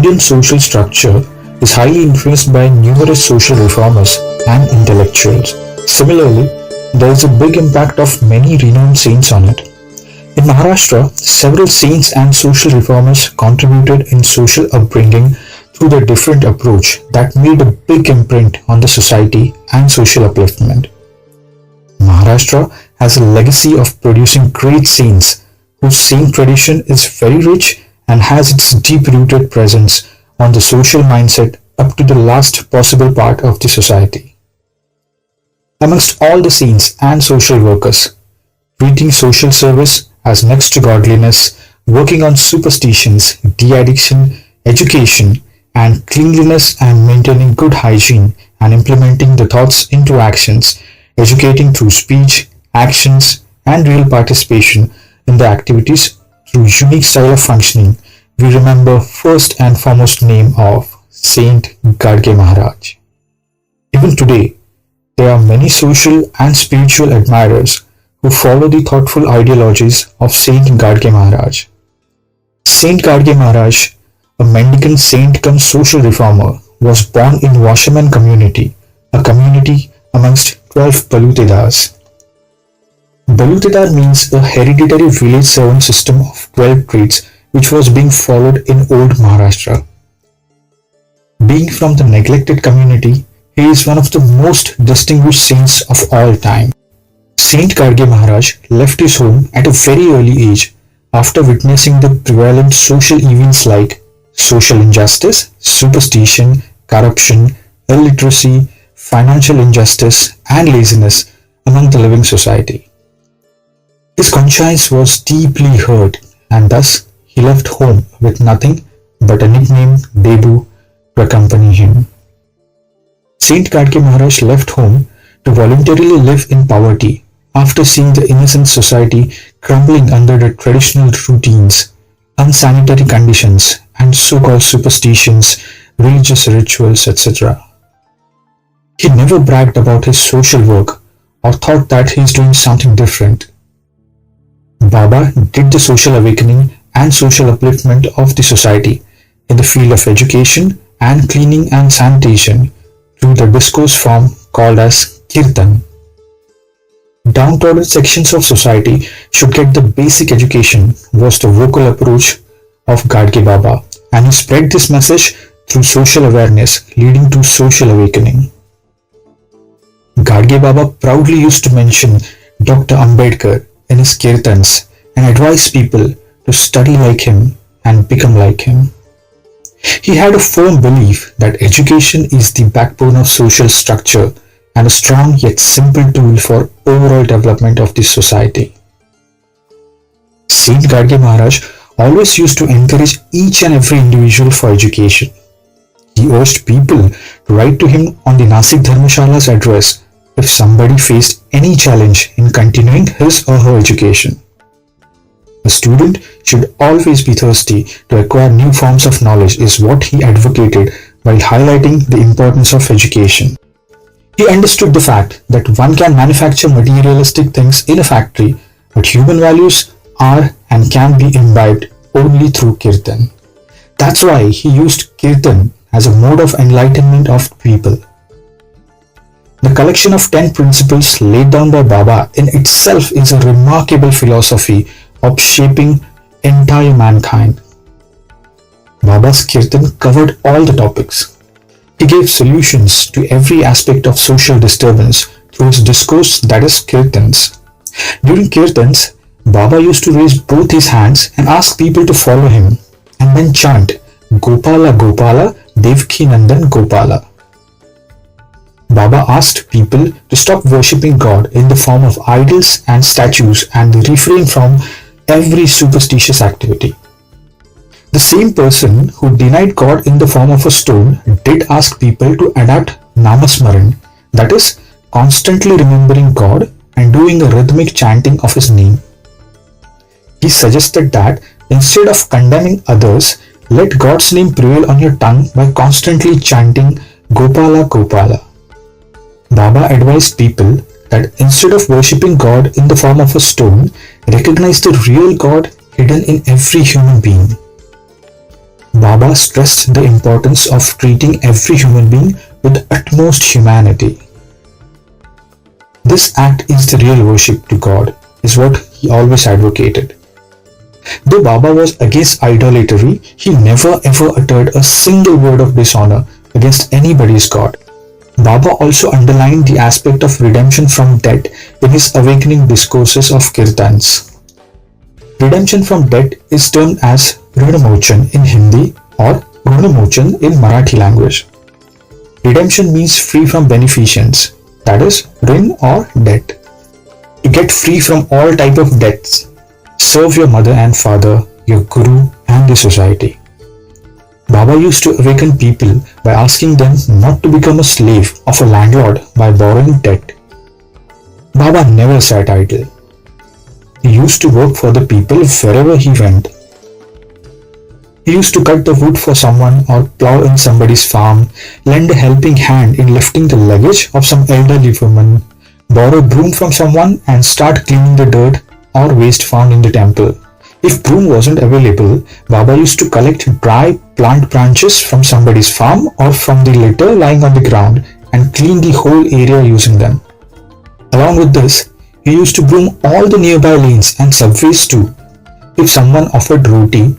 Indian social structure is highly influenced by numerous social reformers and intellectuals. Similarly, there is a big impact of many renowned saints on it. In Maharashtra, several saints and social reformers contributed in social upbringing through their different approach that made a big imprint on the society and social upliftment. Maharashtra has a legacy of producing great saints whose saint tradition is very rich and has its deep-rooted presence on the social mindset up to the last possible part of the society. Amongst all the saints and social workers, treating social service as next to godliness, working on superstitions, de-addiction, education, and cleanliness and maintaining good hygiene and implementing the thoughts into actions, educating through speech, actions, and real participation in the activities through unique style of functioning, we remember first and foremost name of Saint Gadge Maharaj. Even today, there are many social and spiritual admirers who follow the thoughtful ideologies of Saint Gadge Maharaj. Saint Gadge Maharaj, a mendicant saint cum social reformer, was born in Washerman community, a community amongst 12 Balutedars. Balutedar means a hereditary village servant system of 12 trades which was being followed in old Maharashtra. Being from the neglected community, he is one of the most distinguished saints of all time. Saint Gadge Maharaj left his home at a very early age after witnessing the prevalent social evils like social injustice, superstition, corruption, illiteracy, financial injustice, and laziness among the living society. His conscience was deeply hurt, and thus he left home with nothing but a nickname Debu to accompany him. Saint Gadge Maharaj left home to voluntarily live in poverty after seeing the innocent society crumbling under the traditional routines, unsanitary conditions, and so-called superstitions, religious rituals, etc. He never bragged about his social work or thought that he is doing something different. Baba did the social awakening and social upliftment of the society in the field of education and cleaning and sanitation through the discourse form called as Kirtan. Downtrodden sections of society should get the basic education was the vocal approach of Gadge Baba, and he spread this message through social awareness leading to social awakening. Gadge Baba proudly used to mention Dr. Ambedkar in his kirtans and advise people to study like him and become like him. He had a firm belief that education is the backbone of social structure and a strong yet simple tool for overall development of the society. Saint Gadge Maharaj always used to encourage each and every individual for education. He urged people to write to him on the Nasik Dharmashala's address if somebody faced any challenge in continuing his or her education. A student should always be thirsty to acquire new forms of knowledge is what he advocated while highlighting the importance of education. He understood the fact that one can manufacture materialistic things in a factory, but human values are and can be imbibed only through Kirtan. That's why he used Kirtan as a mode of enlightenment of people. The collection of 10 principles laid down by Baba in itself is a remarkable philosophy of shaping entire mankind. Baba's Kirtan covered all the topics. He gave solutions to every aspect of social disturbance through his discourse, that is Kirtans. During Kirtans, Baba used to raise both his hands and ask people to follow him and then chant Gopala Gopala Devki Nandan Gopala. Baba asked people to stop worshipping God in the form of idols and statues and refrain from every superstitious activity. The same person who denied God in the form of a stone did ask people to adapt Namasmaran, that is, constantly remembering God and doing a rhythmic chanting of his name. He suggested that instead of condemning others, let God's name prevail on your tongue by constantly chanting Gopala Gopala. Baba advised people that instead of worshipping God in the form of a stone, recognize the real God hidden in every human being. Baba stressed the importance of treating every human being with utmost humanity. This act is the real worship to God, is what he always advocated. Though Baba was against idolatry, he never ever uttered a single word of dishonor against anybody's God. Baba also underlined the aspect of redemption from debt in his awakening discourses of kirtans. Redemption from debt is termed as Rinamochan in Hindi or Rinamochan in Marathi language. Redemption means free from beneficence, that is, rin or debt. To get free from all type of debts, serve your mother and father, your guru and the society. Baba used to awaken people by asking them not to become a slave of a landlord by borrowing debt. Baba never sat idle. He used to work for the people wherever he went. He used to cut the wood for someone or plow in somebody's farm, lend a helping hand in lifting the luggage of some elderly woman, borrow a broom from someone and start cleaning the dirt or waste found in the temple. If broom wasn't available, Baba used to collect dry plant branches from somebody's farm or from the litter lying on the ground and clean the whole area using them. Along with this, he used to broom all the nearby lanes and subways too. If someone offered roti,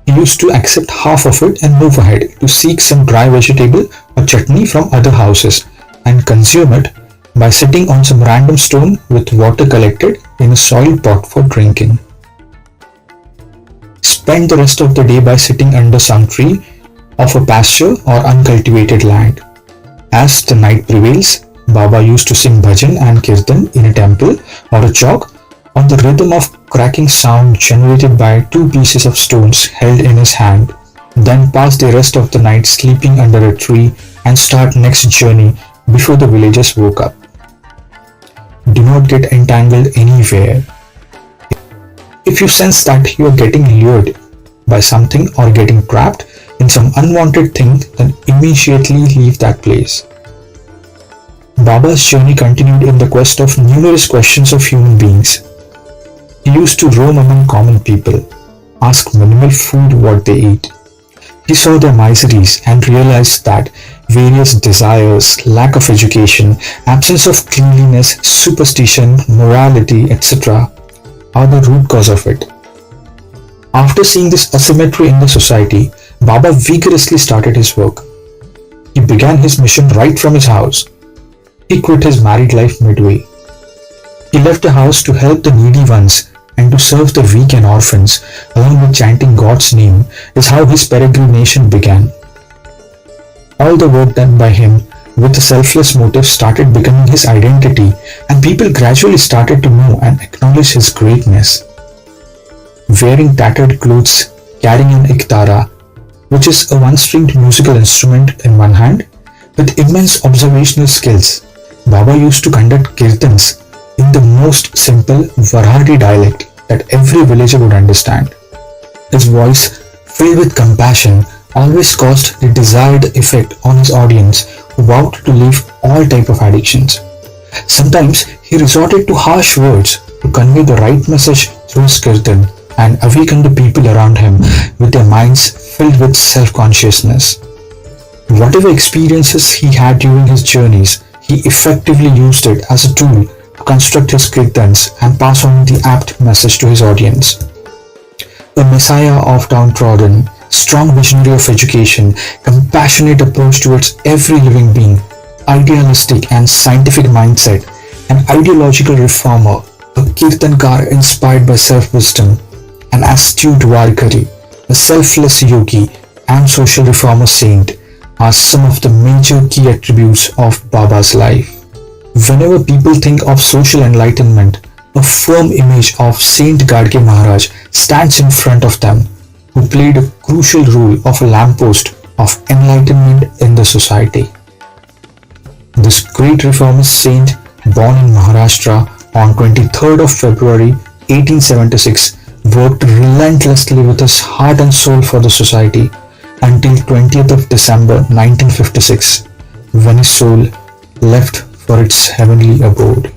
he used to accept half of it and move ahead to seek some dry vegetable or chutney from other houses and consume it by sitting on some random stone with water collected in a soil pot for drinking. Spend the rest of the day by sitting under some tree of a pasture or uncultivated land. As the night prevails, Baba used to sing bhajan and kirtan in a temple or a chowk on the rhythm of cracking sound generated by two pieces of stones held in his hand, then pass the rest of the night sleeping under a tree and start next journey before the villagers woke up. Do not get entangled anywhere. If you sense that you are getting lured by something or getting trapped in some unwanted thing, then immediately leave that place. Baba's journey continued in the quest of numerous questions of human beings. He used to roam among common people, ask minimal food what they eat. He saw their miseries and realized that various desires, lack of education, absence of cleanliness, superstition, morality, etc. are the root cause of it. After seeing this asymmetry in the society, Baba vigorously started his work. He began his mission right from his house. He quit his married life midway. He left the house to help the needy ones and to serve the weak and orphans, along with chanting God's name, is how his peregrination began. All the work done by him with a selfless motive started becoming his identity, and people gradually started to know and acknowledge his greatness. Wearing tattered clothes, carrying an iktara, which is a one-stringed musical instrument in one hand, with immense observational skills, Baba used to conduct kirtans in the most simple Varhadi dialect that every villager would understand. His voice, filled with compassion, always caused the desired effect on his audience who vowed to leave all type of addictions. Sometimes he resorted to harsh words to convey the right message through his kirtan and awaken the people around him with their minds filled with self-consciousness. Whatever experiences he had during his journeys, he effectively used it as a tool to construct his kirtans and pass on the apt message to his audience. A messiah of downtrodden, strong visionary of education, compassionate approach towards every living being, idealistic and scientific mindset, an ideological reformer, a kirtankar inspired by self-wisdom, an astute Varkari, a selfless yogi and social reformer saint are some of the major key attributes of Baba's life. Whenever people think of social enlightenment, a firm image of Saint Gadge Maharaj stands in front of them, who played a crucial role of a lamppost of enlightenment in the society. This great reformist saint, born in Maharashtra on 23rd of February 1876, worked relentlessly with his heart and soul for the society until 20th of December 1956, when his soul left for its heavenly abode.